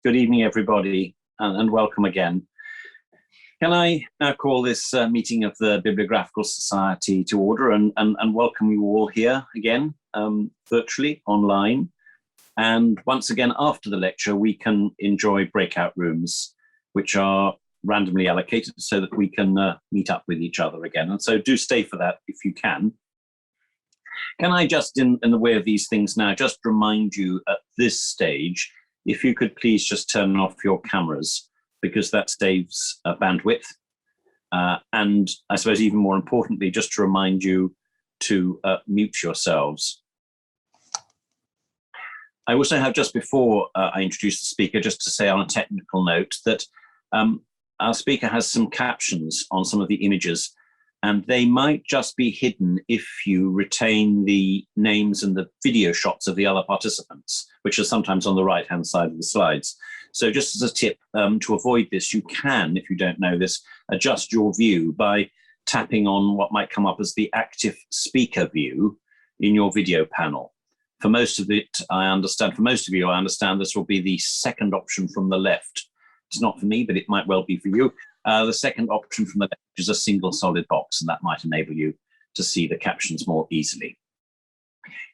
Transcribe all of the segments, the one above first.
Good evening, everybody, and welcome again. Can I now call this meeting of the Bibliographical Society to order and welcome you all here again, virtually, online. And once again, after the lecture, we can enjoy breakout rooms, which are randomly allocated so that we can meet up with each other again. And so do stay for that if you can. Can I just, in the way of these things now, just remind you at this stage, if you could please just turn off your cameras, because that saves bandwidth. And I suppose even more importantly, just to remind you to mute yourselves. I also have, just before I introduce the speaker, just to say on a technical note that our speaker has some captions on some of the images, and they might just be hidden if you retain the names and the video shots of the other participants, which are sometimes on the right-hand side of the slides. So just as a tip, to avoid this, you can, if you don't know this, adjust your view by tapping on what might come up as the active speaker view in your video panel. For most of it, I understand, for most of you, I understand this will be the second option from the left. It's not for me, but it might well be for you. The second option from the left is a single solid box, and that might enable you to see the captions more easily.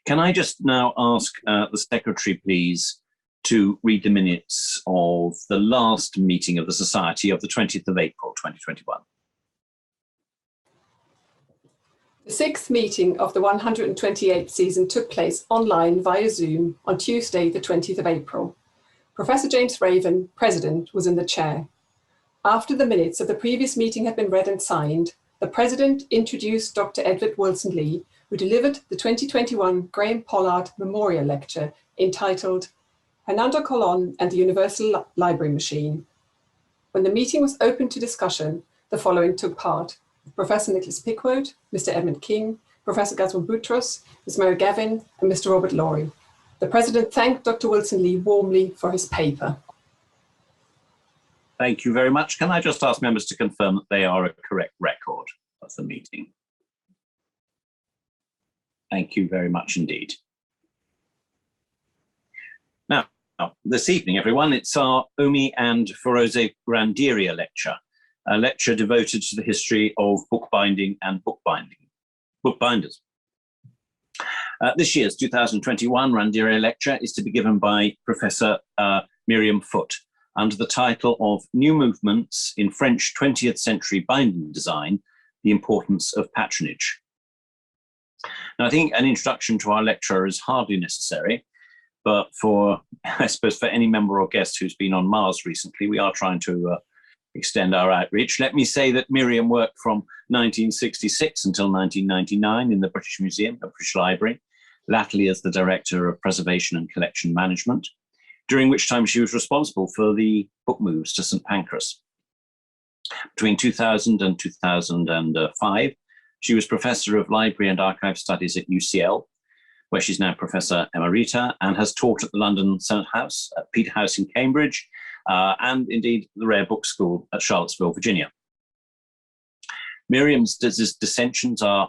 Can I just now ask the secretary, please, to read the minutes of the last meeting of the Society of the 20th of April, 2021. The sixth meeting of the 128th season took place online via Zoom on Tuesday, the 20th of April. Professor James Raven, President, was in the chair. After the minutes of the previous meeting had been read and signed, the President introduced Dr. Edward Wilson-Lee, who delivered the 2021 Graham Pollard Memorial Lecture entitled Hernando Colon and the Universal Library Machine. When the meeting was open to discussion, the following took part: Professor Nicholas Pickwood, Mr. Edmund King, Professor Gazwan Boutros, Ms. Mary Gavin, and Mr. Robert Laurie. The President thanked Dr. Wilson-Lee warmly for his paper. Thank you very much. Can I just ask members to confirm that they are a correct record of the meeting? Thank you very much indeed. Now, this evening, everyone, it's our Homee and Phiroze Randeria lecture, a lecture devoted to the history of bookbinding and bookbinders. This year's 2021 Randeria lecture is to be given by Professor Mirjam Foot, under the title of New Movements in French 20th Century Binding Design, the Importance of Patronage. Now, I think an introduction to our lecturer is hardly necessary, but I suppose for any member or guest who's been on Mars recently, we are trying to extend our outreach. Let me say that Mirjam worked from 1966 until 1999 in the British Museum, the British Library, latterly as the Director of Preservation and Collection Management, during which time she was responsible for the book moves to St. Pancras. Between 2000 and 2005, she was Professor of Library and Archive Studies at UCL, where she's now Professor Emerita, and has taught at the London Senate House, at Peterhouse in Cambridge, and indeed the Rare Book School at Charlottesville, Virginia. Mirjam's dissensions are,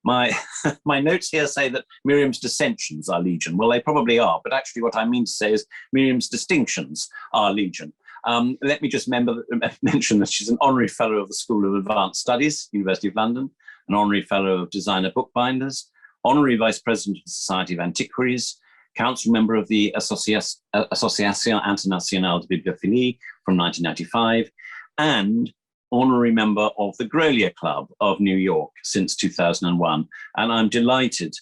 my notes here say that Mirjam's dissensions are legion. Well, they probably are, but actually what I mean to say is Mirjam's distinctions are legion. Let me just mention that she's an honorary fellow of the School of Advanced Studies, University of London, an honorary fellow of Designer Bookbinders, honorary vice president of the Society of Antiquaries, council member of the Association Internationale de Bibliophilie from 1995, and honorary member of the Grolier Club of New York since 2001. And I'm delighted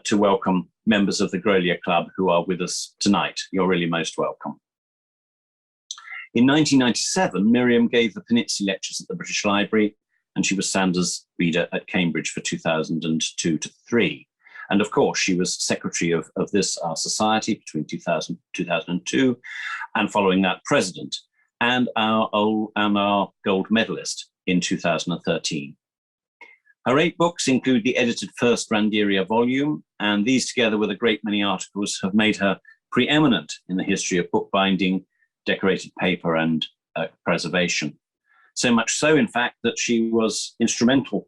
to welcome members of the Grolier Club who are with us tonight. You're really most welcome. In 1997, Mirjam gave the Panizzi Lectures at the British Library, and she was Sanders Reader at Cambridge for 2002 to 3. And of course, she was secretary of this our society between 2000 and 2002, and following that, president, and our gold medalist in 2013. Her 8 books include the edited first Randeria volume, and these, together with a great many articles, have made her preeminent in the history of bookbinding, decorated paper, and preservation. So much so, in fact, that she was instrumental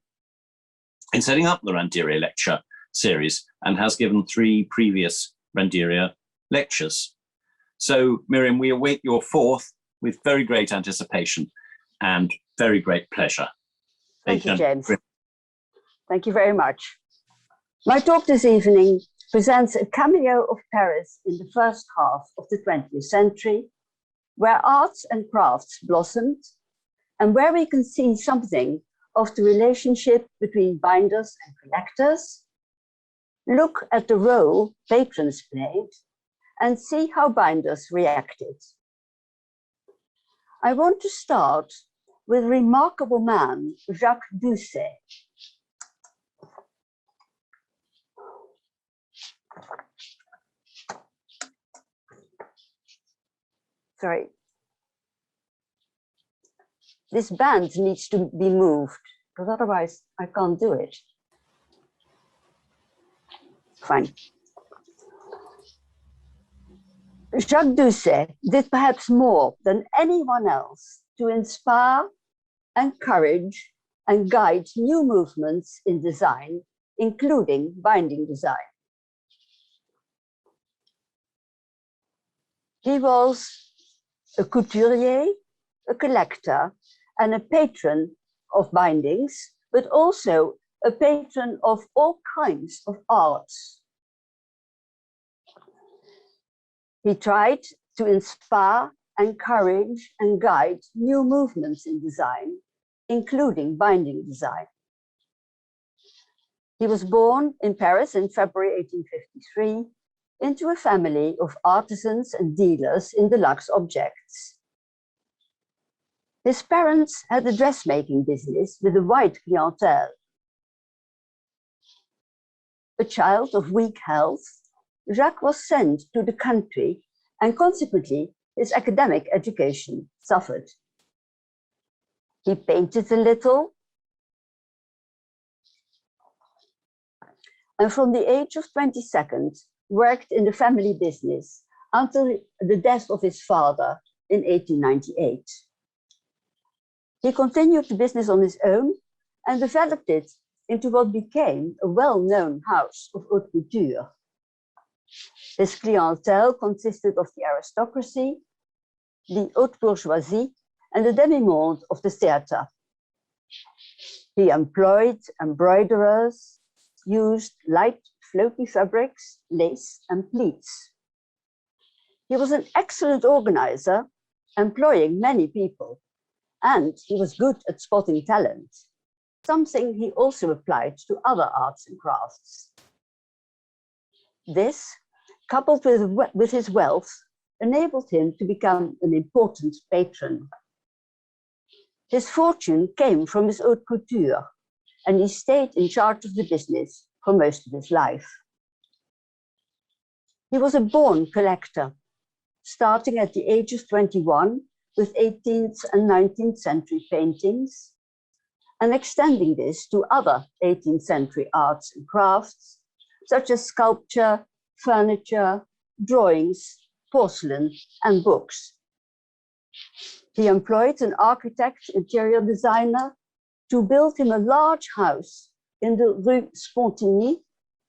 in setting up the Randeria lecture series and has given 3 previous Randeria lectures. So, Mirjam, we await your fourth with very great anticipation and very great pleasure. Thank you, James. Thank you very much. My talk this evening presents a cameo of Paris in the first half of the 20th century, where arts and crafts blossomed, and where we can see something of the relationship between binders and collectors, look at the role patrons played, and see how binders reacted. I want to start with a remarkable man, Jacques Doucet. Sorry. This band needs to be moved, because otherwise I can't do it. Fine. Jacques Doucet did perhaps more than anyone else to inspire, encourage, and guide new movements in design, including binding design. He was a couturier, a collector, and a patron of bindings, but also a patron of all kinds of arts. He tried to inspire, encourage, and guide new movements in design, including binding design. He was born in Paris in February 1853 into a family of artisans and dealers in deluxe objects. His parents had a dressmaking business with a wide clientele. A child of weak health, Jacques was sent to the country, and consequently his academic education suffered. He painted a little, and from the age of 22 worked in the family business until the death of his father in 1898. He continued the business on his own and developed it into what became a well-known house of haute couture. His clientele consisted of the aristocracy, the haute bourgeoisie, and the demi-monde of the theatre. He employed embroiderers, used light, floaty fabrics, lace, and pleats. He was an excellent organizer, employing many people, and he was good at spotting talent, something he also applied to other arts and crafts. This, coupled with his wealth, enabled him to become an important patron. His fortune came from his haute couture, and he stayed in charge of the business for most of his life. He was a born collector, starting at the age of 21 with 18th and 19th century paintings, and extending this to other 18th century arts and crafts, such as sculpture, furniture, drawings, porcelain, and books. He employed an architect, interior designer, to build him a large house in the Rue Spontigny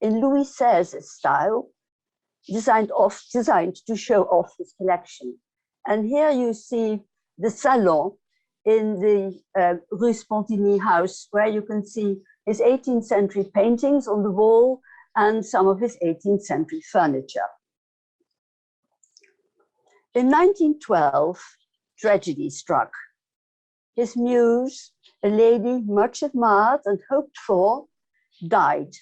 in Louis XVI's style, designed to show off his collection. And here you see the salon in the Rue Spontigny house, where you can see his 18th century paintings on the wall and some of his 18th century furniture. In 1912, tragedy struck. His muse, a lady much admired and hoped for, died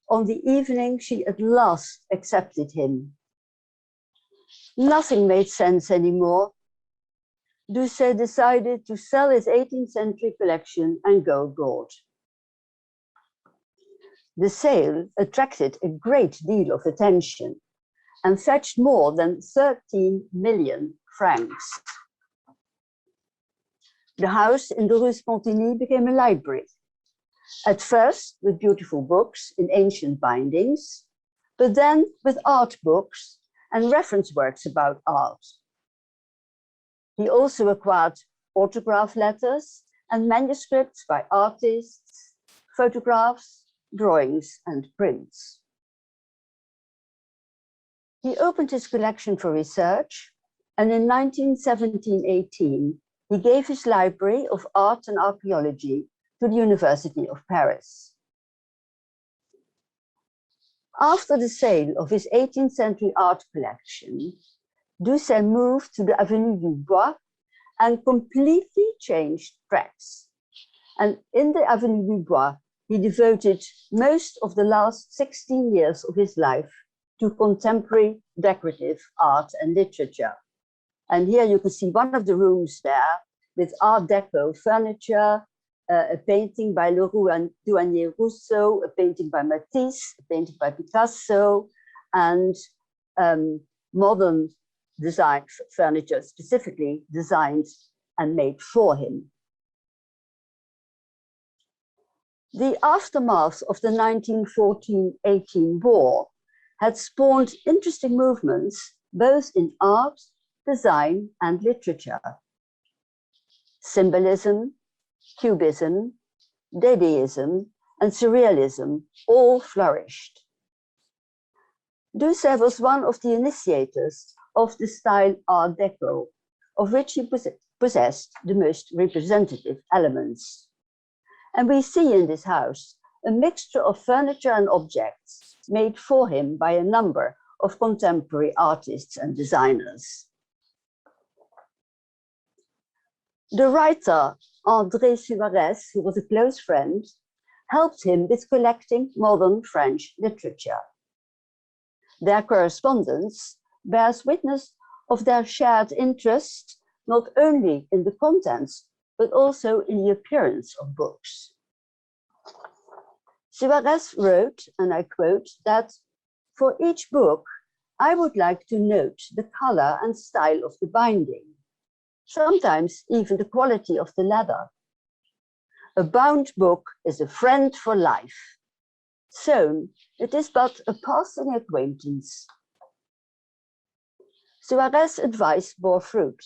on the evening she at last accepted him. Nothing made sense anymore. Doucet decided to sell his 18th century collection and go abroad. The sale attracted a great deal of attention and fetched more than 13 million francs. The house in the Rue Spontigny became a library, at first with beautiful books in ancient bindings, but then with art books and reference works about art. He also acquired autograph letters and manuscripts by artists, photographs, drawings, and prints. He opened his collection for research and in 1917-18, he gave his library of art and archaeology to the University of Paris. After the sale of his 18th century art collection, Doucet moved to the Avenue du Bois and completely changed tracks. And in the Avenue du Bois, he devoted most of the last 16 years of his life to contemporary decorative art and literature. And here you can see one of the rooms there with Art Deco furniture, a painting by Leroux and Douanier Rousseau, a painting by Matisse, a painting by Picasso, and modern design furniture specifically designed and made for him. The aftermath of the 1914-18 war had spawned interesting movements both in art, design, and literature. Symbolism, Cubism, Dadaism, and Surrealism all flourished. Doucet was one of the initiators of the style Art Deco, of which he possessed the most representative elements. And we see in this house a mixture of furniture and objects made for him by a number of contemporary artists and designers. The writer André Suarez, who was a close friend, helped him with collecting modern French literature. Their correspondence bears witness of their shared interest not only in the contents, but also in the appearance of books. Suarez wrote, and I quote, that for each book, I would like to note the color and style of the binding, sometimes even the quality of the leather. A bound book is a friend for life. Sewn, it is but a passing acquaintance. Suarez's advice bore fruit,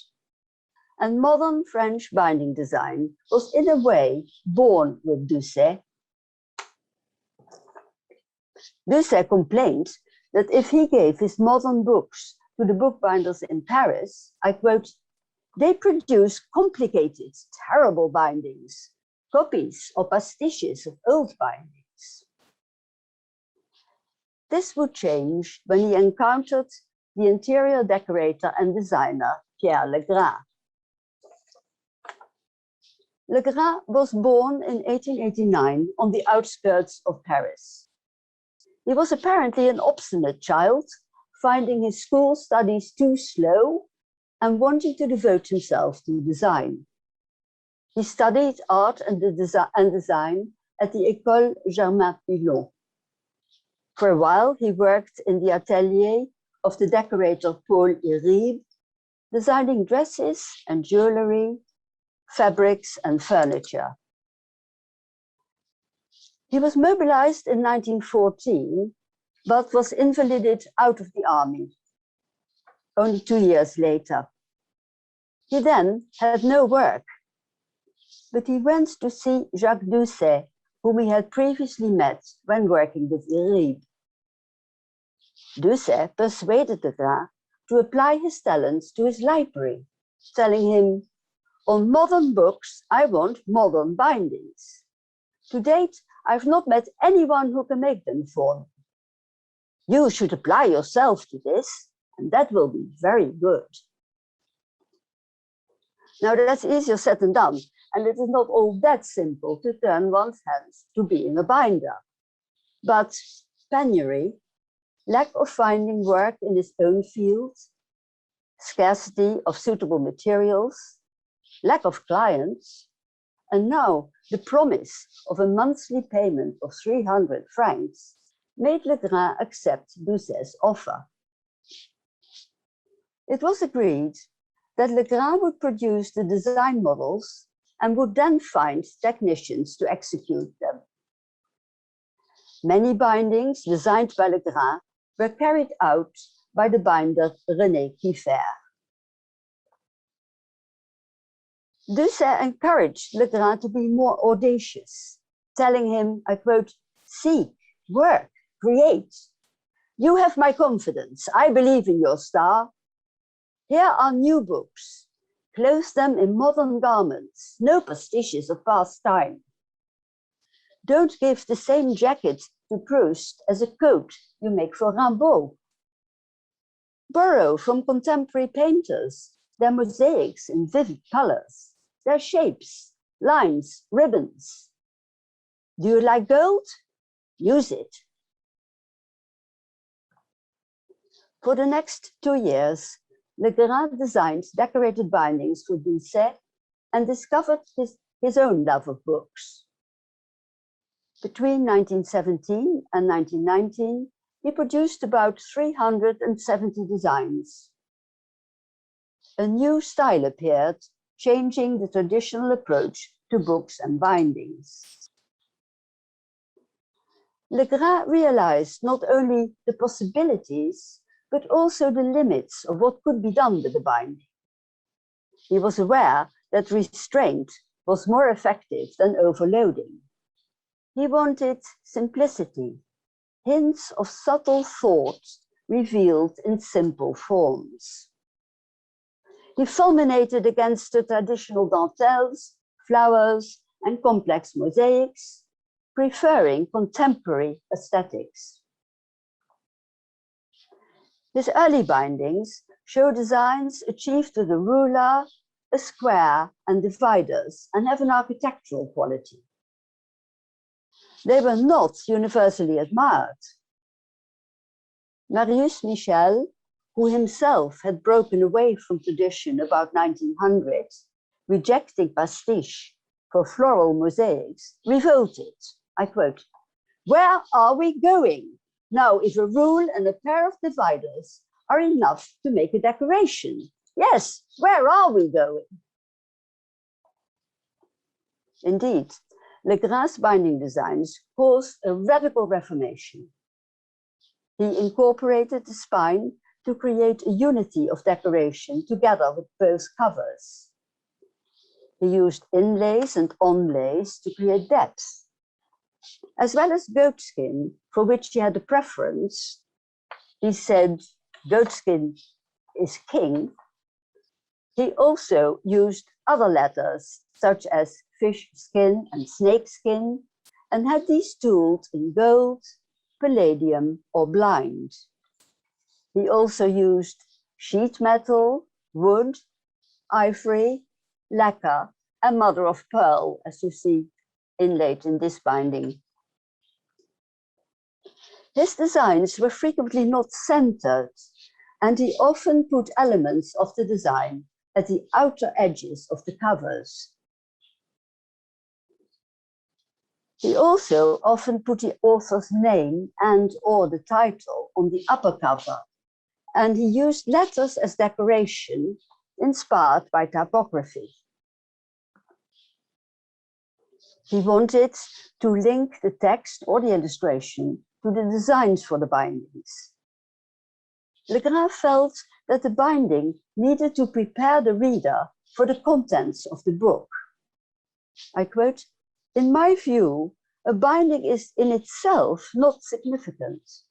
and modern French binding design was in a way born with Doucet. Doucet complained that if he gave his modern books to the bookbinders in Paris, I quote, they produce complicated, terrible bindings, copies or pastiches of old bindings. This would change when he encountered the interior decorator and designer Pierre Legra. Legra was born in 1889 on the outskirts of Paris. He was apparently an obstinate child, finding his school studies too slow and wanting to devote himself to design. He studied art and design at the École Germain-Pilon. For a while, he worked in the atelier of the decorator Paul Iribe, designing dresses and jewelry, fabrics and furniture. He was mobilized in 1914, but was invalided out of the army only 2 years later. He then had no work, but he went to see Jacques Doucet, whom he had previously met when working with Iribe. Doucet persuaded Legra to apply his talents to his library, telling him, on modern books, I want modern bindings. To date, I've not met anyone who can make them for me. You should apply yourself to this, and that will be very good. Now that's easier said than done, and it is not all that simple to turn one's hands to being a binder. But penury, lack of finding work in his own field, scarcity of suitable materials, lack of clients, and now the promise of a monthly payment of 300 francs made Legra accept Doucet's offer. It was agreed that Legra would produce the design models and would then find technicians to execute them. Many bindings designed by Legra were carried out by the binder René Kieffer. Doucet encouraged Legra to be more audacious, telling him, I quote, seek, work, create. You have my confidence. I believe in your star. Here are new books. Clothe them in modern garments, no pastiches of past time. Don't give the same jacket to Proust as a coat you make for Rimbaud. Borrow from contemporary painters their mosaics in vivid colors, their shapes, lines, ribbons. Do you like gold? Use it. For the next 2 years, Legra designed decorated bindings for Doucet and discovered his own love of books. Between 1917 and 1919, he produced about 370 designs. A new style appeared, changing the traditional approach to books and bindings. Legra realized not only the possibilities, but also the limits of what could be done with the binding. He was aware that restraint was more effective than overloading. He wanted simplicity, hints of subtle thought revealed in simple forms. He fulminated against the traditional dentelles, flowers, and complex mosaics, preferring contemporary aesthetics. His early bindings show designs achieved with a ruler, a square, and dividers, and have an architectural quality. They were not universally admired. Marius Michel, who himself had broken away from tradition about 1900, rejecting pastiche for floral mosaics, revolted. I quote, "Where are we going? Now, if a rule and a pair of dividers are enough to make a decoration, yes, where are we going?" Indeed, Legra's binding designs caused a radical reformation. He incorporated the spine to create a unity of decoration together with both covers. He used inlays and onlays to create depth. As well as goatskin, for which he had a preference, he said goatskin is king. He also used other leathers, such as fish skin and snake skin, and had these tooled in gold, palladium, or blind. He also used sheet metal, wood, ivory, lacquer, and mother of pearl, as you see inlaid in this binding. His designs were frequently not centered, and he often put elements of the design at the outer edges of the covers. He also often put the author's name and/or the title on the upper cover, and he used letters as decoration inspired by typography. He wanted to link the text or the illustration to the designs for the bindings. Legra felt that the binding needed to prepare the reader for the contents of the book. I quote, "In my view, a binding is in itself not significant.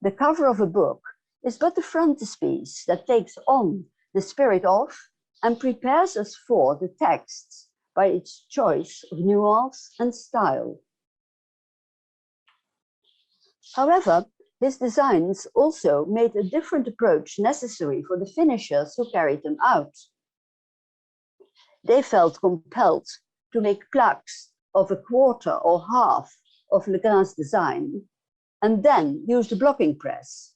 The cover of a book is but the frontispiece that takes on the spirit of and prepares us for the text by its choice of nuance and style." However, his designs also made a different approach necessary for the finishers who carried them out. They felt compelled to make plaques of a quarter or half of Legra's design and then use the blocking press.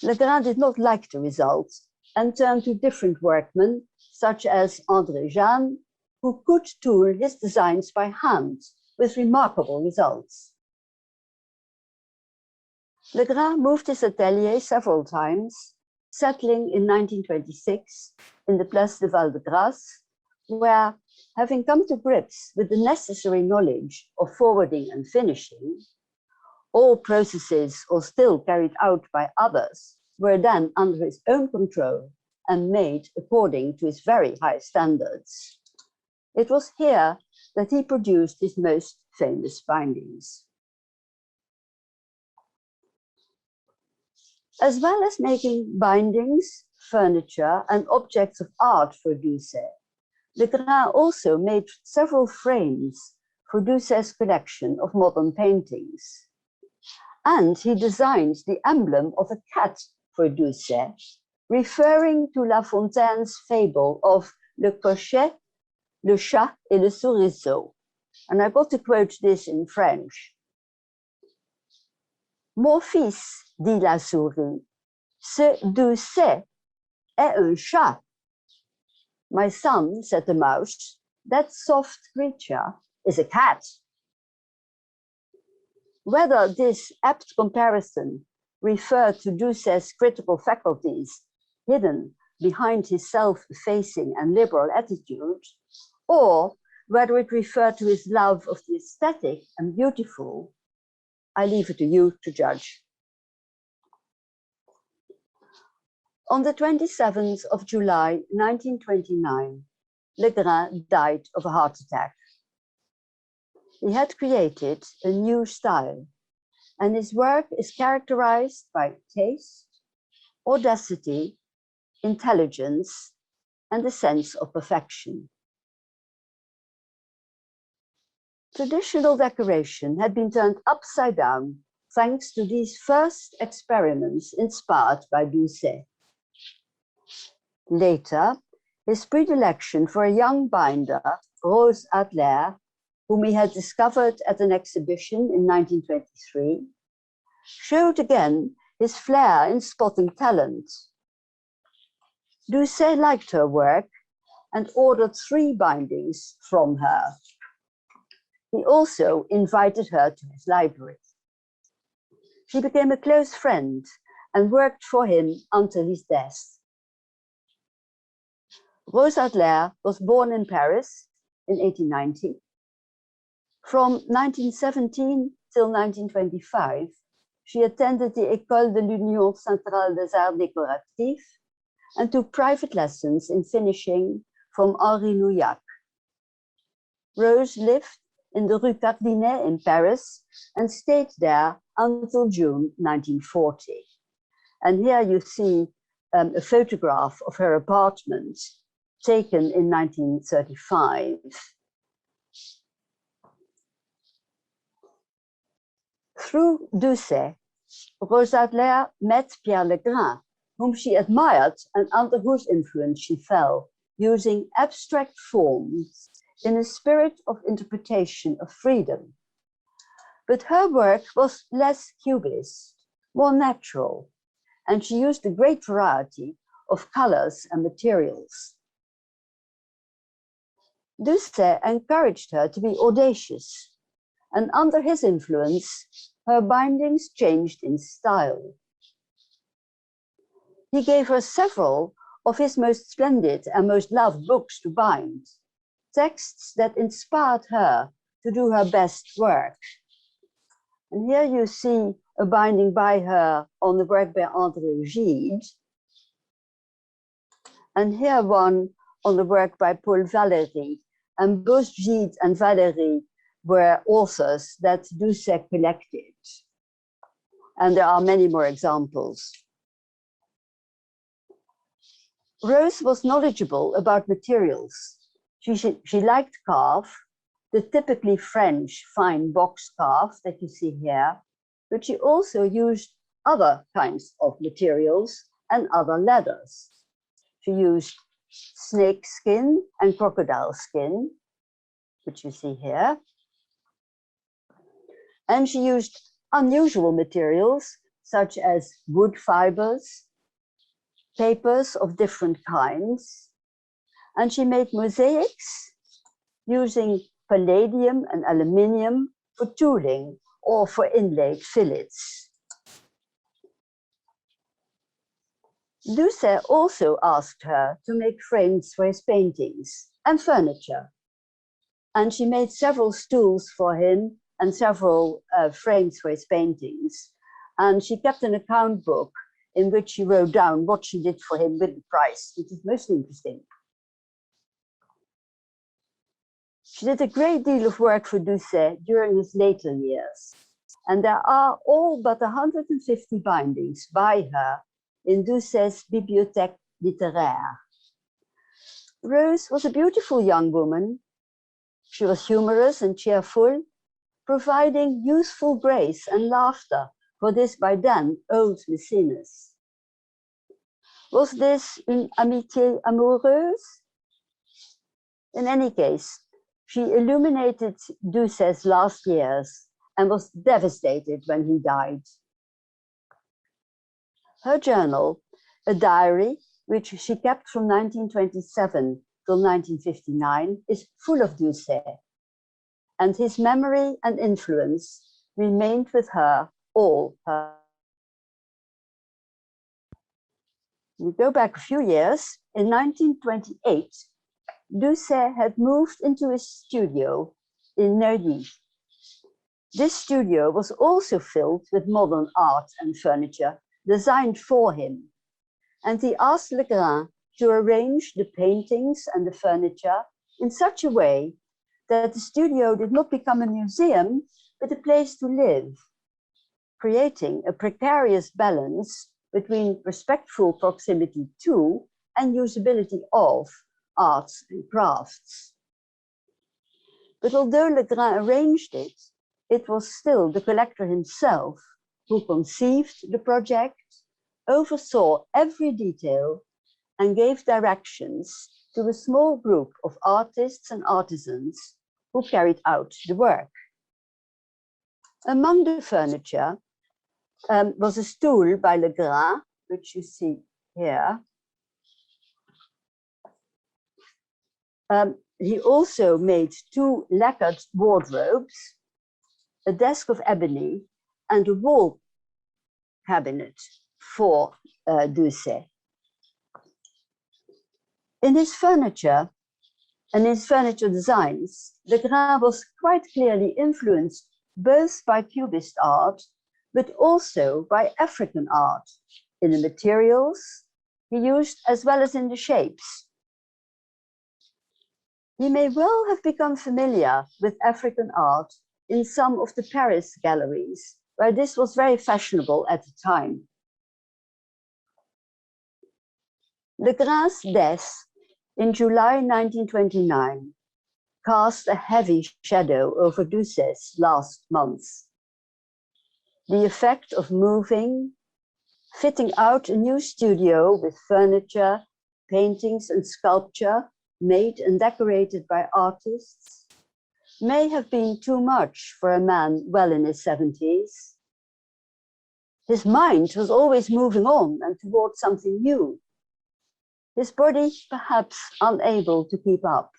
Legra did not like the result and turned to different workmen, such as André Jeanne, who could tool his designs by hand with remarkable results. Legra moved his atelier several times, settling in 1926 in the Place de Val-de-Grâce, where, having come to grips with the necessary knowledge of forwarding and finishing, all processes or still carried out by others were then under his own control and made according to his very high standards. It was here that he produced his most famous bindings. As well as making bindings, furniture, and objects of art for Doucet, Legra also made several frames for Doucet's collection of modern paintings. And he designed the emblem of a cat for Doucet, referring to La Fontaine's fable of Le Cochet, le chat et le souriceau. And I got to quote this in French. Mon fils, dit la souris, ce Doucet est un chat. My son, said the mouse, that soft creature is a cat. Whether this apt comparison referred to Doucet's critical faculties hidden behind his self-effacing and liberal attitude, or whether it referred to his love of the aesthetic and beautiful, I leave it to you to judge. On the 27th of July, 1929, Legra died of a heart attack. He had created a new style, and his work is characterized by taste, audacity, intelligence, and a sense of perfection. Traditional decoration had been turned upside down thanks to these first experiments inspired by Doucet. Later, his predilection for a young binder, Rose Adler, whom he had discovered at an exhibition in 1923, showed again his flair in spotting talent. Doucet liked her work and ordered 3 bindings from her. He also invited her to his library. She became a close friend and worked for him until his death. Rose Adler was born in Paris in 1890. From 1917 till 1925, she attended the École de l'Union Centrale des Arts Décoratifs and took private lessons in finishing from Henri Nouillac. Rose lived in the Rue Cardinet in Paris and stayed there until June 1940. And here you see a photograph of her apartment taken in 1935. Through Doucet, Rose Adler met Pierre Legra, whom she admired and under whose influence she fell, using abstract forms in a spirit of interpretation of freedom. But her work was less cubist, more natural, and she used a great variety of colors and materials. Doucet encouraged her to be audacious, and under his influence, her bindings changed in style. He gave her several of his most splendid and most loved books to bind, texts that inspired her to do her best work. And here you see a binding by her on the work by André Gide, and here one on the work by Paul Valéry. And both Gide and Valéry were authors that Doucet collected. And there are many more examples. Rose was knowledgeable about materials. She liked carve, the typically French fine box carve that you see here, but she also used other kinds of materials and other leathers. She used snake skin and crocodile skin, which you see here. And she used unusual materials such as wood fibers, papers of different kinds, and she made mosaics using palladium and aluminium for tooling or for inlaid fillets. Doucet also asked her to make frames for his paintings and furniture, and she made several stools for him and several frames for his paintings, and she kept an account book in which she wrote down what she did for him with the price, which is most interesting. She did a great deal of work for Doucet during his later years, and there are all but 150 bindings by her in Doucet's Bibliothèque littéraire. Rose was a beautiful young woman. She was humorous and cheerful, providing youthful grace and laughter for this by then old Maecenas. Was this une amitié amoureuse? In any case, she illuminated Doucet's last years and was devastated when he died. Her journal, a diary which she kept from 1927 till 1959, is full of Doucet, and his memory and influence remained with her all her. We go back a few years. In 1928, Doucet had moved into his studio in Neuilly. This studio was also filled with modern art and furniture designed for him, and he asked Legra to arrange the paintings and the furniture in such a way that the studio did not become a museum, but a place to live, creating a precarious balance between respectful proximity to and usability of arts and crafts. But although Legra arranged it, it was still the collector himself who conceived the project, oversaw every detail, and gave directions to a small group of artists and artisans who carried out the work. Among the furniture was a stool by Legra, which you see here. He also made 2 lacquered wardrobes, a desk of ebony, and a wall cabinet for Doucet. In his furniture and his furniture designs, Legra was quite clearly influenced both by Cubist art, but also by African art, in the materials he used as well as in the shapes. He may well have become familiar with African art in some of the Paris galleries, where this was very fashionable at the time. Legra's death in July 1929 cast a heavy shadow over Doucet's last months. The effect of moving, fitting out a new studio with furniture, paintings, and sculpture made and decorated by artists may have been too much for a man well in his 70s. His mind was always moving on and towards something new. His body perhaps unable to keep up.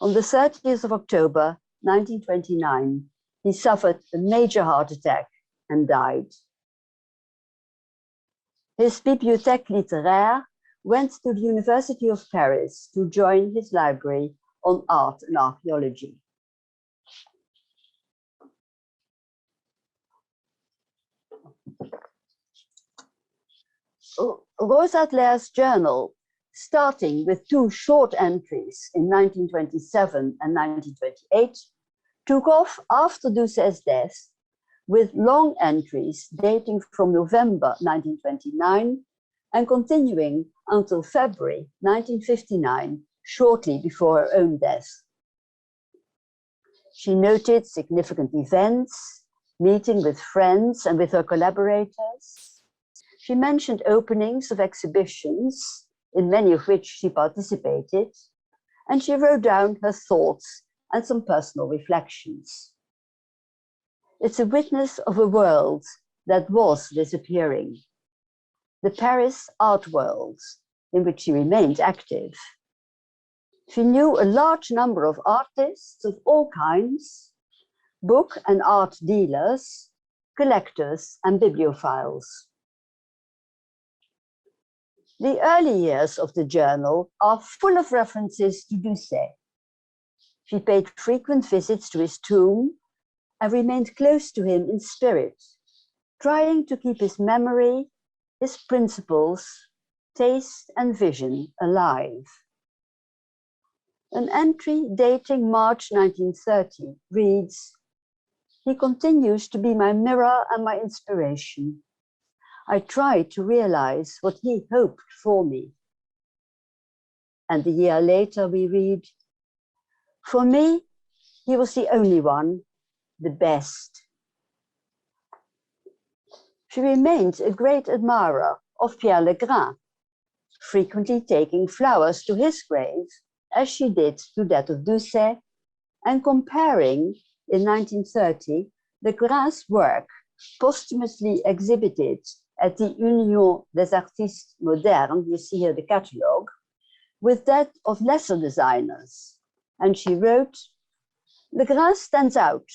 On the 30th of October, 1929, he suffered a major heart attack and died. His Bibliothèque littéraire went to the University of Paris to join his library on art and archaeology. Rose Adler's journal, starting with 2 short entries in 1927 and 1928, took off after Doucet's death with long entries dating from November 1929 and continuing until February 1959, shortly before her own death. She noted significant events, meeting with friends and with her collaborators. She mentioned openings of exhibitions, in many of which she participated, and she wrote down her thoughts and some personal reflections. It's a witness of a world that was disappearing, the Paris art world, in which she remained active. She knew a large number of artists of all kinds, book and art dealers, collectors, and bibliophiles. The early years of the journal are full of references to Doucet. She paid frequent visits to his tomb and remained close to him in spirit, trying to keep his memory, his principles, taste, and vision alive. An entry dating March 1930 reads, He continues to be my mirror and my inspiration. I try to realize what he hoped for me. And a year later we read, for me, he was the only one, the best. She remained a great admirer of Pierre Legra, frequently taking flowers to his grave, as she did to that of Doucet, and comparing, in 1930, Legra's work, posthumously exhibited at the Union des Artistes Modernes, you see here the catalogue, with that of lesser designers. And she wrote, Legra stands out,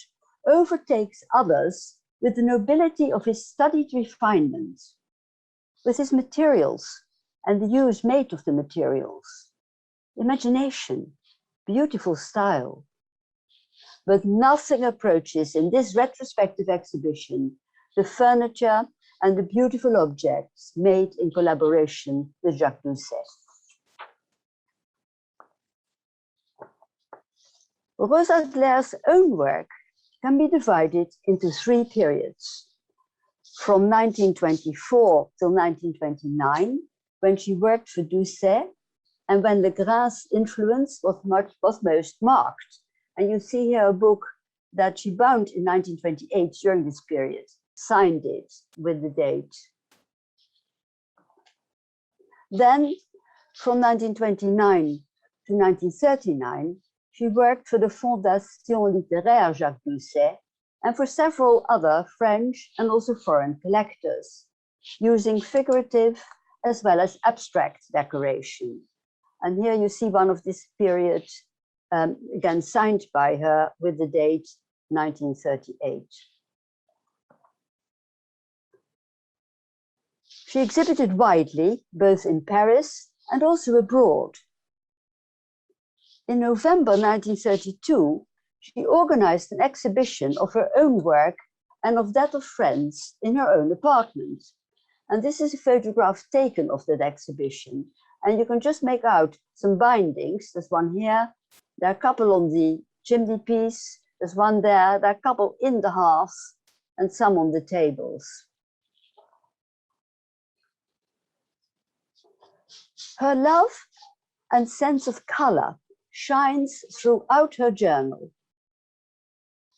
overtakes others with the nobility of his studied refinement, with his materials and the use made of the materials, imagination, beautiful style. But nothing approaches in this retrospective exhibition the furniture and the beautiful objects made in collaboration with Jacques Doucet. Rose Adler's own work can be divided into three periods. From 1924 till 1929, when she worked for Doucet, and when Legra's influence was most marked. And you see here a book that she bound in 1928 during this period, signed it with the date. Then, from 1929 to 1939, she worked for the Fondation Littéraire Jacques Doucet and for several other French and also foreign collectors, using figurative as well as abstract decoration. And here you see one of this period, again signed by her with the date 1938. She exhibited widely, both in Paris and also abroad. In November 1932, she organized an exhibition of her own work and of that of friends in her own apartment. And this is a photograph taken of that exhibition. And you can just make out some bindings. There's one here, there are a couple on the chimney piece, there's one there are a couple in the hearth, and some on the tables. Her love and sense of color shines throughout her journal.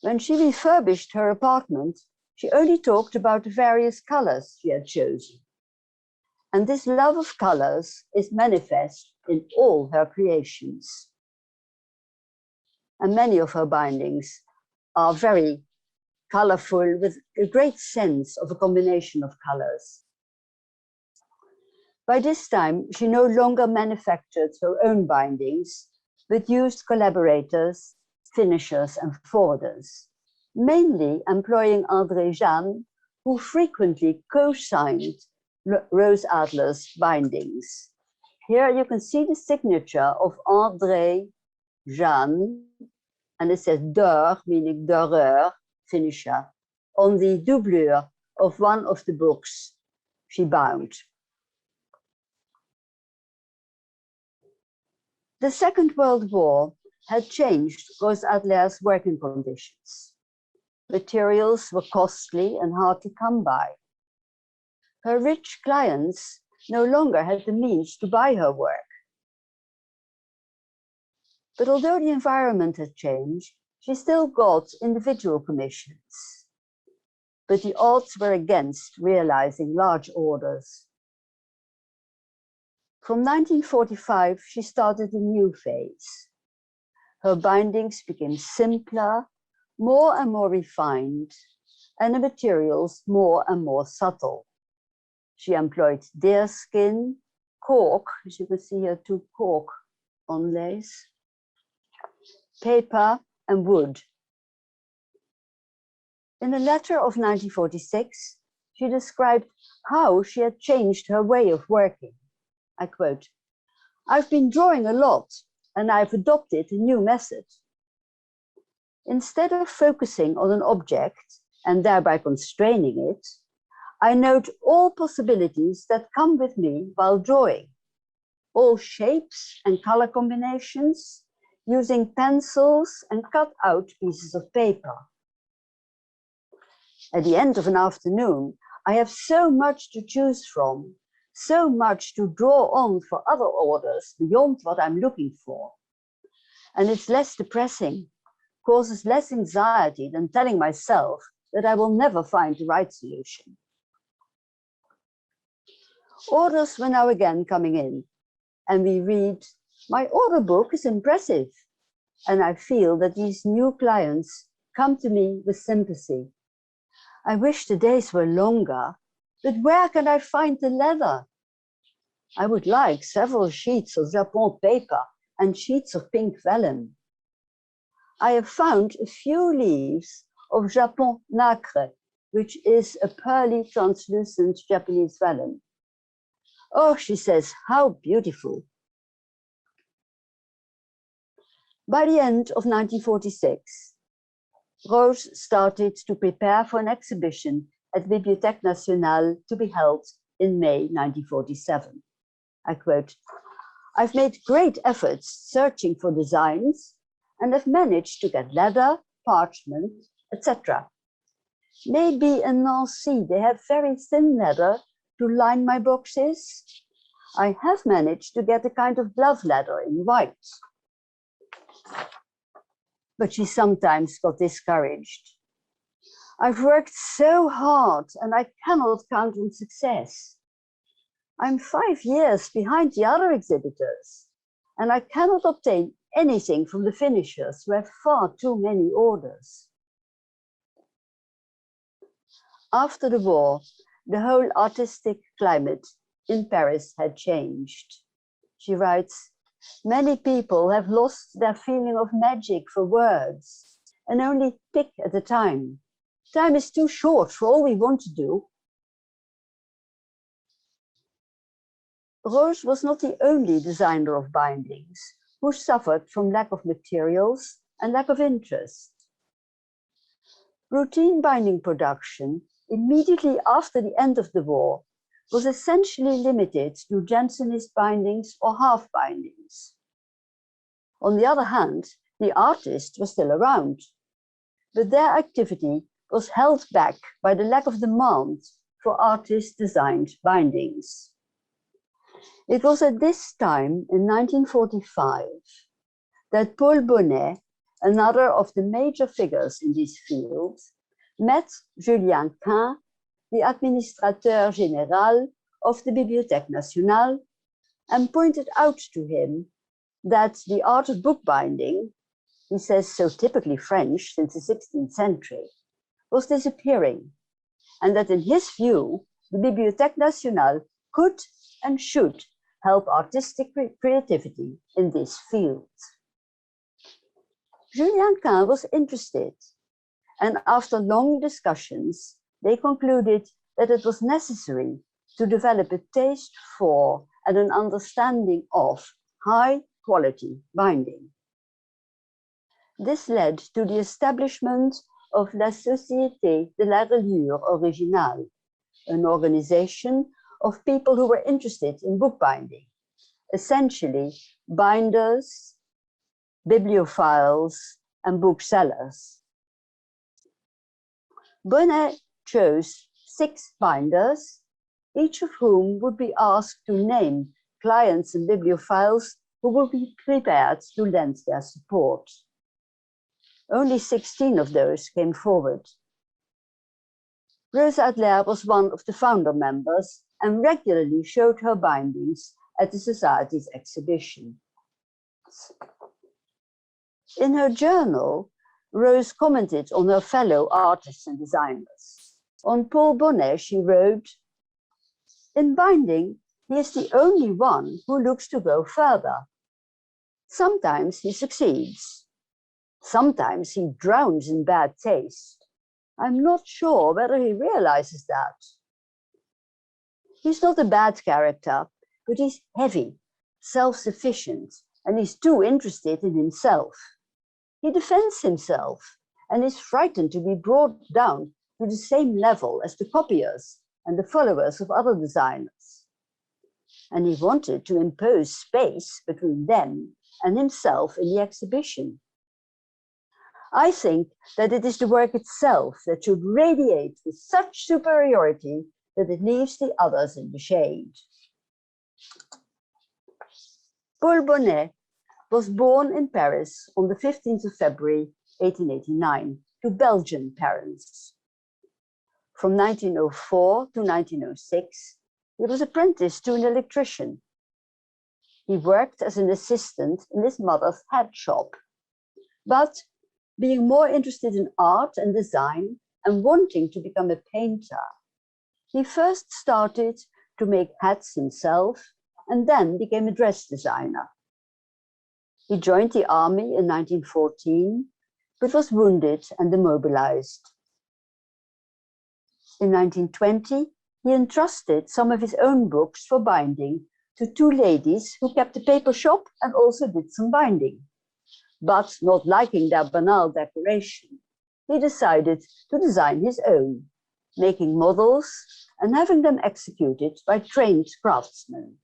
When she refurbished her apartment, she only talked about the various colors she had chosen. And this love of colors is manifest in all her creations. And many of her bindings are very colorful with a great sense of a combination of colors. By this time, she no longer manufactured her own bindings, but used collaborators, finishers, and forwarders, mainly employing André Jeanne, who frequently co-signed Rose Adler's bindings. Here you can see the signature of André Jeanne, and it says d'or, meaning d'horreur, finisher, on the doublure of one of the books she bound. The Second World War had changed Rose Adler's working conditions. Materials were costly and hard to come by. Her rich clients no longer had the means to buy her work. But although the environment had changed, she still got individual commissions. But the odds were against realizing large orders. From 1945, she started a new phase. Her bindings became simpler, more and more refined, and the materials more and more subtle. She employed deerskin, cork, as you can see here, two cork onlays, paper, and wood. In a letter of 1946, she described how she had changed her way of working. I quote, "I've been drawing a lot, and I've adopted a new method. Instead of focusing on an object and thereby constraining it, I note all possibilities that come with me while drawing, all shapes and color combinations, using pencils and cut out pieces of paper. At the end of an afternoon, I have so much to choose from, so much to draw on for other orders beyond what I'm looking for. And it's less depressing, causes less anxiety than telling myself that I will never find the right solution. Orders were now again coming in, and we read, "My order book is impressive," and I feel that these new clients come to me with sympathy. I wish the days were longer, but where can I find the leather? I would like several sheets of Japon paper and sheets of pink vellum. I have found a few leaves of Japon nacre, which is a pearly translucent Japanese vellum. Oh, she says, how beautiful. By the end of 1946, Rose started to prepare for an exhibition at Bibliothèque Nationale to be held in May 1947. I quote, "I've made great efforts searching for designs and have managed to get leather, parchment, etc. Maybe in Nancy they have very thin leather to line my boxes. I have managed to get a kind of glove leather in white." But she sometimes got discouraged. "I've worked so hard and I cannot count on success. I'm 5 years behind the other exhibitors and I cannot obtain anything from the finishers who have far too many orders." After the war, the whole artistic climate in Paris had changed. She writes, "Many people have lost their feeling of magic for words and only pick at a time. Time is too short for all we want to do." Rose was not the only designer of bindings who suffered from lack of materials and lack of interest. Routine binding production immediately after the end of the war was essentially limited to Jansenist bindings or half bindings. On the other hand, the artists were still around, but their activity was held back by the lack of demand for artist-designed bindings. It was at this time, in 1945, that Paul Bonet, another of the major figures in this field, met Julien Quin, the administrateur général of the Bibliothèque Nationale, and pointed out to him that the art of bookbinding, he says so typically French since the 16th century, was disappearing, and that in his view, the Bibliothèque Nationale could and should help artistic creativity in this field. Julien Quin was interested, and after long discussions, they concluded that it was necessary to develop a taste for and an understanding of high-quality binding. This led to the establishment of La Société de la Reliure Originale, an organization of people who were interested in bookbinding, essentially binders, bibliophiles, and booksellers. Bonet chose 6 binders, each of whom would be asked to name clients and bibliophiles who would be prepared to lend their support. Only 16 of those came forward. Rose Adler was one of the founder members and regularly showed her bindings at the Society's exhibition. In her journal, Rose commented on her fellow artists and designers. On Paul Bonet, she wrote, "In binding, he is the only one who looks to go further. Sometimes he succeeds. Sometimes he drowns in bad taste. I'm not sure whether he realizes that. He's not a bad character, but he's heavy, self-sufficient, and he's too interested in himself. He defends himself and is frightened to be brought down to the same level as the copiers and the followers of other designers. And he wanted to impose space between them and himself in the exhibition. I think that it is the work itself that should radiate with such superiority that it leaves the others in the shade. Paul Bonet was born in Paris on the 15th of February, 1889, to Belgian parents. From 1904 to 1906, he was apprenticed to an electrician. He worked as an assistant in his mother's hat shop, but being more interested in art and design and wanting to become a painter, he first started to make hats himself and then became a dress designer. He joined the army in 1914, but was wounded and demobilized. In 1920, he entrusted some of his own books for binding to two ladies who kept a paper shop and also did some binding. But not liking their banal decoration, he decided to design his own, making models and having them executed by trained craftsmen.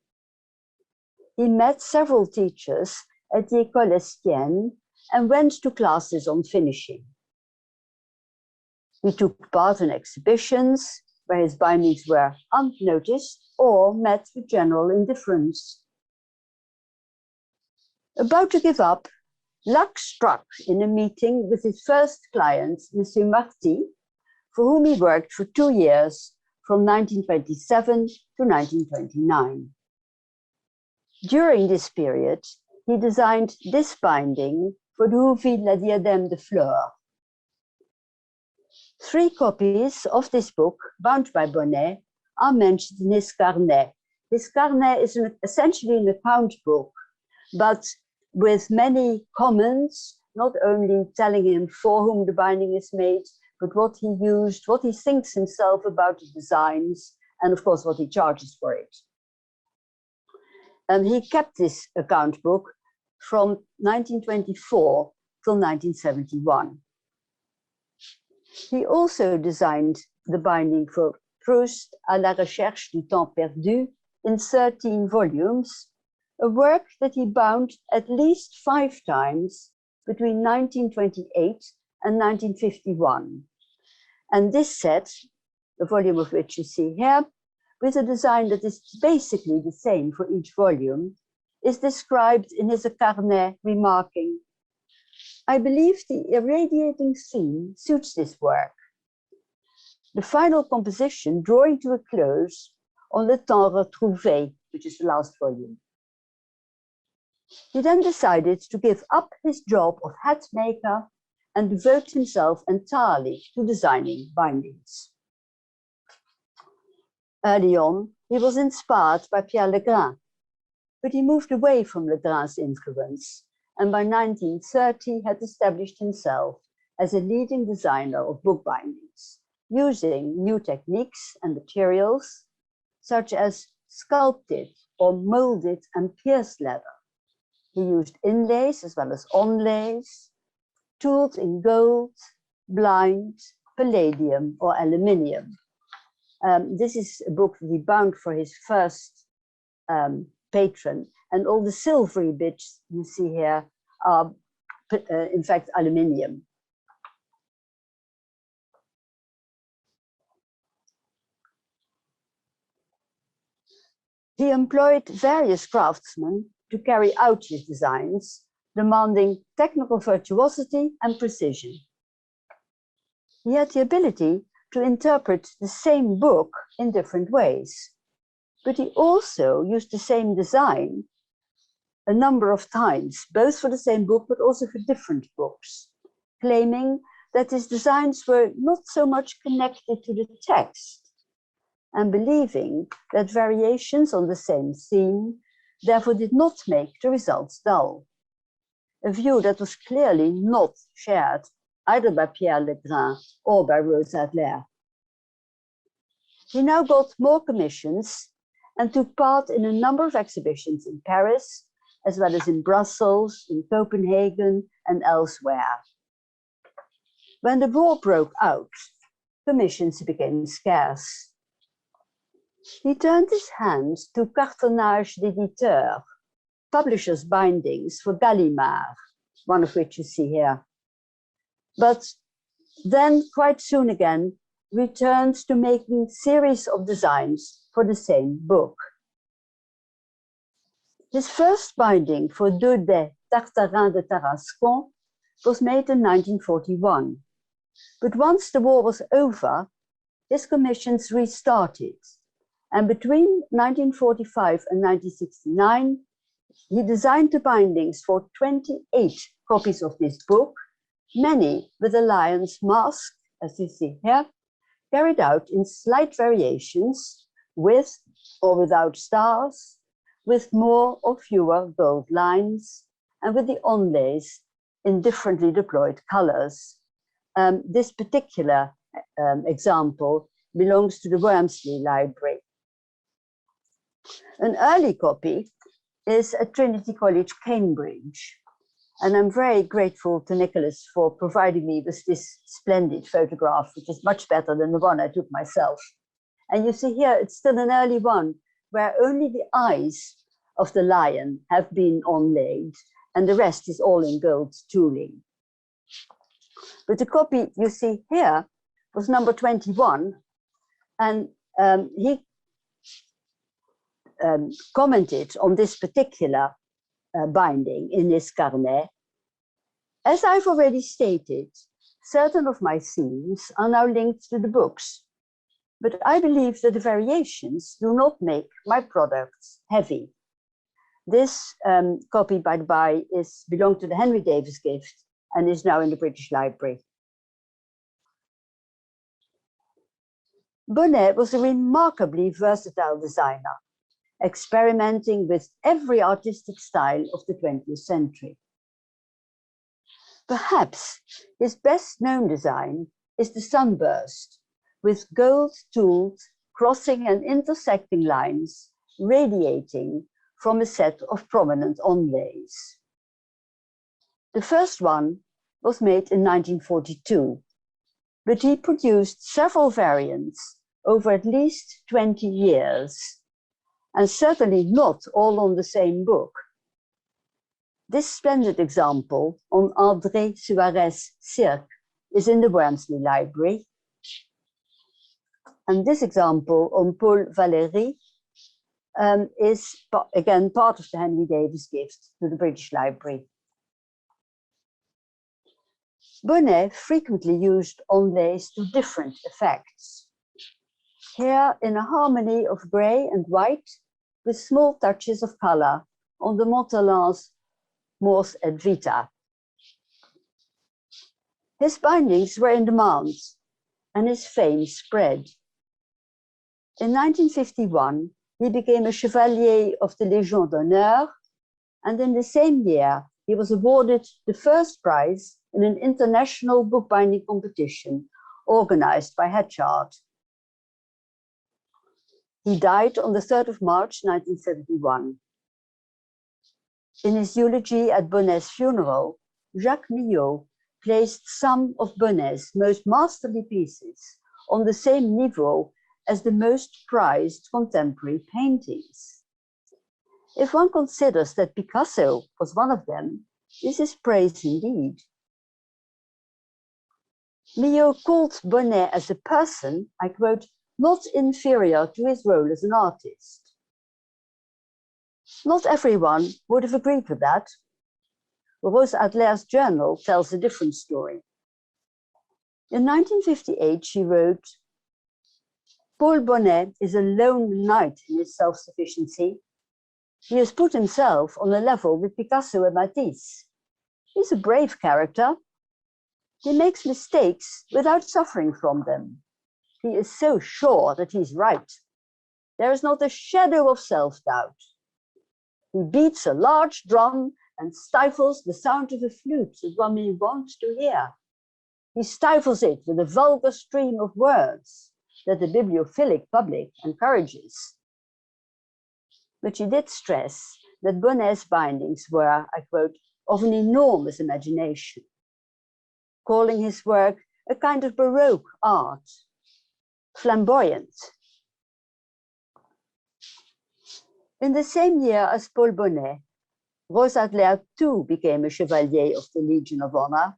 He met several teachers at the École Estienne and went to classes on finishing. He took part in exhibitions where his bindings were unnoticed or met with general indifference. About to give up, luck struck in a meeting with his first client, Monsieur Marty, for whom he worked for 2 years, from 1927 to 1929. During this period, he designed this binding for the Houville La Diadème de Fleurs. 3 copies of this book, bound by Bonet, are mentioned in his carnet. His carnet is essentially an account book, but with many comments, not only telling him for whom the binding is made, but what he used, what he thinks himself about the designs, and of course what he charges for it. And he kept this account book from 1924 till 1971. He also designed the binding for Proust à la recherche du temps perdu in 13 volumes, a work that he bound at least 5 times between 1928 and 1951. And this set, the volume of which you see here, with a design that is basically the same for each volume, is described in his carnet, remarking, "I believe the irradiating theme suits this work. The final composition drawing to a close on Le Temps Retrouvé, which is the last volume." He then decided to give up his job of hat maker and devote himself entirely to designing bindings. Early on, he was inspired by Pierre Legra, but he moved away from Legra's influence, and by 1930 had established himself as a leading designer of book bindings, using new techniques and materials, such as sculpted or molded and pierced leather. He used inlays as well as onlays, tooled in gold, blind, palladium, or aluminium. This is a book that he bound for his first patron, and all the silvery bits you see here are, in fact, aluminium. He employed various craftsmen to carry out his designs, demanding technical virtuosity and precision. He had the ability to interpret the same book in different ways, but he also used the same design a number of times, both for the same book but also for different books, claiming that his designs were not so much connected to the text, and believing that variations on the same theme therefore did not make the results dull, a view that was clearly not shared either by Pierre Legra or by Rose Adler. He now got more commissions and took part in a number of exhibitions in Paris, as well as in Brussels, in Copenhagen, and elsewhere. When the war broke out, commissions became scarce. He turned his hand to cartonnage d'éditeurs, publishers' bindings for Gallimard, one of which you see here. but then quite soon again returns to making series of designs for the same book. His first binding for Deux des Tartarins de Tarascon was made in 1941. But once the war was over, his commissions restarted. And between 1945 and 1969, he designed the bindings for 28 copies of this book, many with a lion's mask, as you see here, carried out in slight variations with or without stars, with more or fewer gold lines, and with the onlays in differently deployed colors. This particular example belongs to the Wormsley Library. An early copy is at Trinity College, Cambridge. And I'm very grateful to Nicholas for providing me with this splendid photograph, which is much better than the one I took myself. And you see here, it's still an early one where only the eyes of the lion have been onlaid and the rest is all in gold tooling. But the copy you see here was number 21, and he commented on this particular binding in his carnet. As I've already stated, certain of my themes are now linked to the books, but I believe that the variations do not make my products heavy. This copy, by the by, belonged to the Henry Davis gift and is now in the British Library. Bonet was a remarkably versatile designer, experimenting with every artistic style of the 20th century. Perhaps his best known design is the sunburst, with gold tooled crossing and intersecting lines radiating from a set of prominent onlays. The first one was made in 1942, but he produced several variants over at least 20 years, and certainly not all on the same book. This splendid example on André Suarez Cirque is in the Wormsley Library. And this example on Paul Valéry is, again, part of the Henry Davis gift to the British Library. Bonet frequently used onlays to different effects. Here in a harmony of grey and white with small touches of color on the Montalin's Mors et Vita. His bindings were in demand and his fame spread. In 1951, he became a Chevalier of the Légion d'honneur, and in the same year, he was awarded the first prize in an international bookbinding competition organized by Hatchard. He died on the 3rd of March, 1971. In his eulogy at Bonnet's funeral, Jacques Millot placed some of Bonnet's most masterly pieces on the same niveau as the most prized contemporary paintings. If one considers that Picasso was one of them, this is praise indeed. Millot called Bonet as a person, I quote, not inferior to his role as an artist. Not everyone would have agreed with that. Rose Adler's journal tells a different story. In 1958, she wrote, Paul Bonet is a lone knight in his self-sufficiency. He has put himself on a level with Picasso and Matisse. He's a brave character. He makes mistakes without suffering from them. He is so sure that he's right. There is not a shadow of self-doubt. He beats a large drum and stifles the sound of a flute that one may want to hear. He stifles it with a vulgar stream of words that the bibliophilic public encourages. But she did stress that Bonnet's bindings were, I quote, of an enormous imagination, calling his work a kind of Baroque art, flamboyant. In the same year as Paul Bonet, Rose Adler too became a Chevalier of the Legion of Honor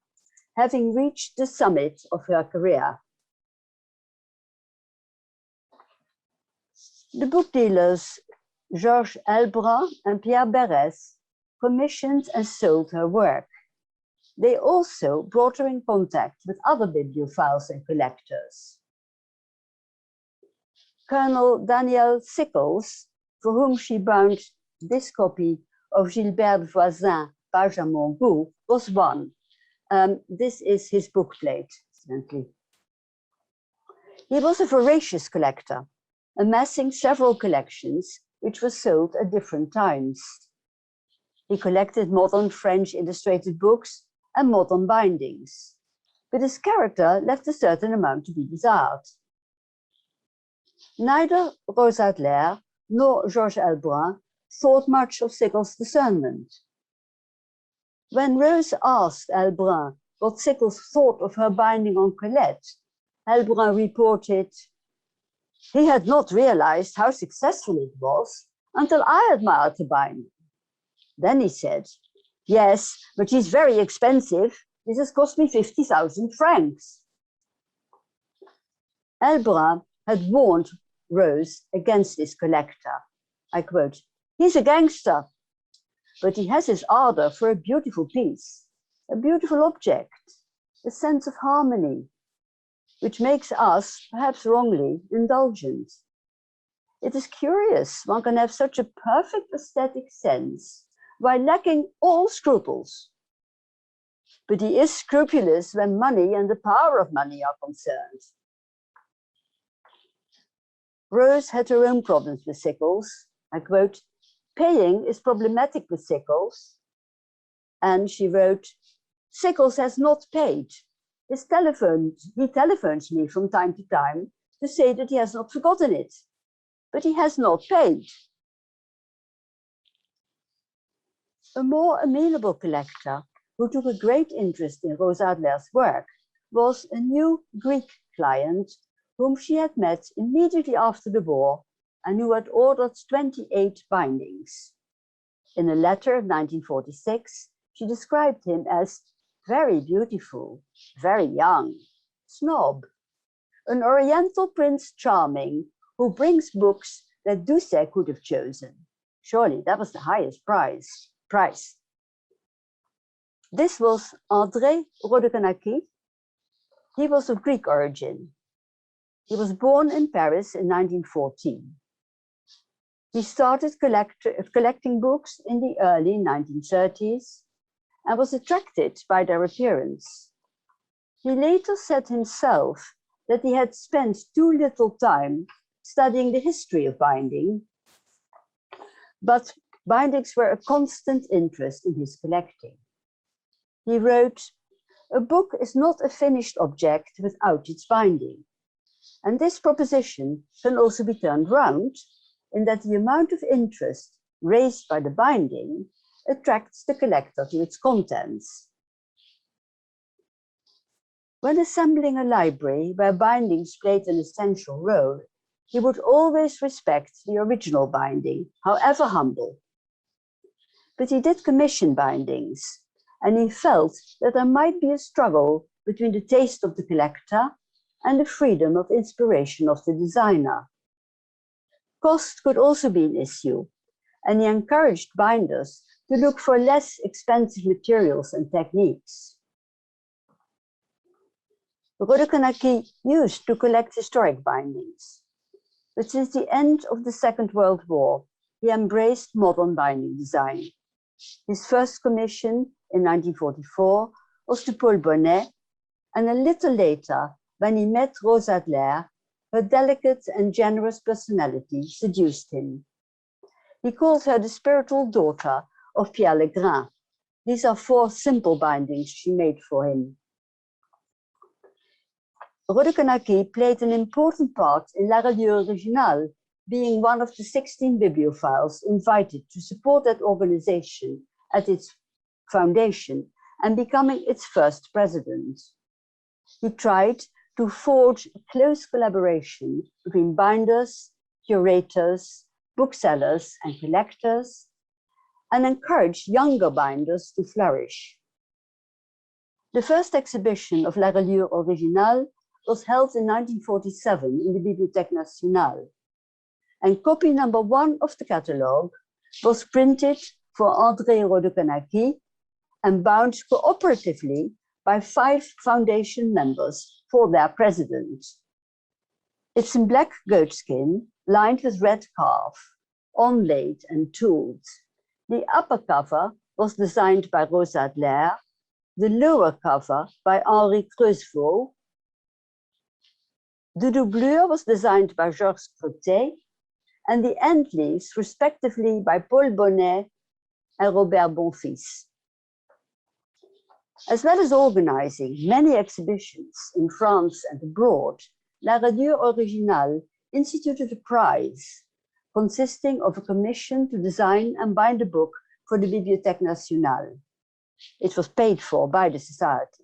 having reached the summit of her career. The book dealers Georges Elbrun and Pierre Legra commissioned and sold her work. They also brought her in contact with other bibliophiles and collectors. Colonel Daniel Sickles, for whom she bound this copy of Gilbert Voisin, Page à mon goût, was one. This is his bookplate, incidentally. He was a voracious collector, amassing several collections which were sold at different times. He collected modern French illustrated books and modern bindings, but his character left a certain amount to be desired. Neither Rose Adler nor Georges Elbrun thought much of Sickles' discernment. When Rose asked Elbrun what Sickles thought of her binding on Colette, Elbrun reported, "He had not realized how successful it was until I admired the binding. Then he said, 'Yes, but she's very expensive. This has cost me 50,000 francs. Elbrun had warned Rose against this collector. I quote, "He's a gangster, but he has his ardor for a beautiful piece, a beautiful object, a sense of harmony, which makes us, perhaps wrongly, indulgent. It is curious one can have such a perfect aesthetic sense while lacking all scruples. But he is scrupulous when money and the power of money are concerned." Rose had her own problems with Sickles. I quote, "Paying is problematic with Sickles." And she wrote, "Sickles has not paid. He telephones me from time to time to say that he has not forgotten it, but he has not paid." A more amenable collector who took a great interest in Rose Adler's work was a new Greek client whom she had met immediately after the war and who had ordered 28 bindings. In a letter of 1946, she described him as very beautiful, very young, snob, an Oriental Prince Charming who brings books that Doucet could have chosen. Surely that was the highest price. This was André Rodekenacki. He was of Greek origin. He was born in Paris in 1914. He started collecting books in the early 1930s and was attracted by their appearance. He later said himself that he had spent too little time studying the history of binding, but bindings were a constant interest in his collecting. He wrote, "A book is not a finished object without its binding. And this proposition can also be turned round in that the amount of interest raised by the binding attracts the collector to its contents." When assembling a library where bindings played an essential role, he would always respect the original binding, however humble. But he did commission bindings, and he felt that there might be a struggle between the taste of the collector and the freedom of inspiration of the designer. Cost could also be an issue, and he encouraged binders to look for less expensive materials and techniques. Rodekenacki used to collect historic bindings, but since the end of the Second World War, he embraced modern binding design. His first commission in 1944 was to Paul Bonet, and a little later, when he met Rose Adler, her delicate and generous personality seduced him. He called her the spiritual daughter of Pierre Legra. These are 4 simple bindings she made for him. Rodekenacki played an important part in La Revue Originale, being one of the 16 bibliophiles invited to support that organization at its foundation and becoming its first president. He tried to forge a close collaboration between binders, curators, booksellers, and collectors, and encouraged younger binders to flourish. The first exhibition of La Reliure Originale was held in 1947 in the Bibliothèque Nationale, and copy number 1 of the catalogue was printed for André Rodekanaki and bound cooperatively by 5 foundation members for their president. It's in black goatskin, lined with red calf, onlaid and tooled. The upper cover was designed by Rosa Adler, the lower cover by Henri Creusevaux. The doublure was designed by Georges Crotet, and the end leaves respectively by Paul Bonet and Robert Bonfils. As well as organizing many exhibitions in France and abroad, La Reliure Originale instituted a prize consisting of a commission to design and bind a book for the Bibliothèque Nationale. It was paid for by the society.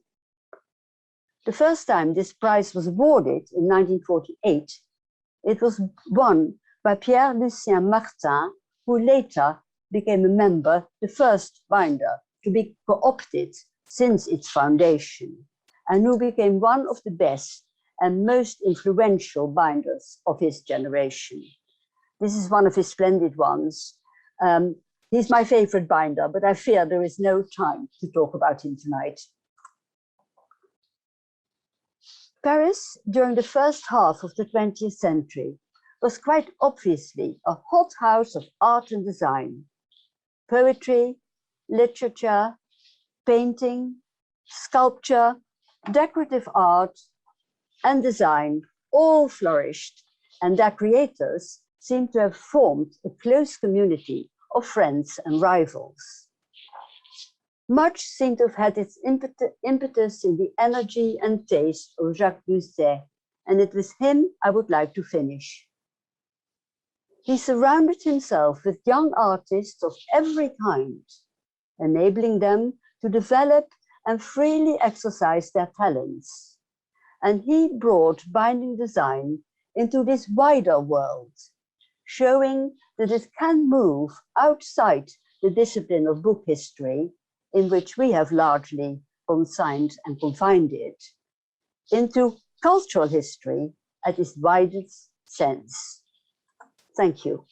The first time this prize was awarded in 1948, it was won by Pierre Lucien Martin, who later became a member, the first binder to be co-opted since its foundation, and who became one of the best and most influential binders of his generation. This is one of his splendid ones. He's my favorite binder, but I fear there is no time to talk about him tonight. Paris, during the first half of the 20th century, was quite obviously a hothouse of art and design. Poetry, literature, painting, sculpture, decorative art, and design all flourished, and their creators seem to have formed a close community of friends and rivals. Much seemed to have had its impetus in the energy and taste of Jacques Doucet, and it was him I would like to finish. He surrounded himself with young artists of every kind, enabling them to develop and freely exercise their talents. And he brought binding design into this wider world, showing that it can move outside the discipline of book history, in which we have largely consigned and confined it, into cultural history at its widest sense. Thank you.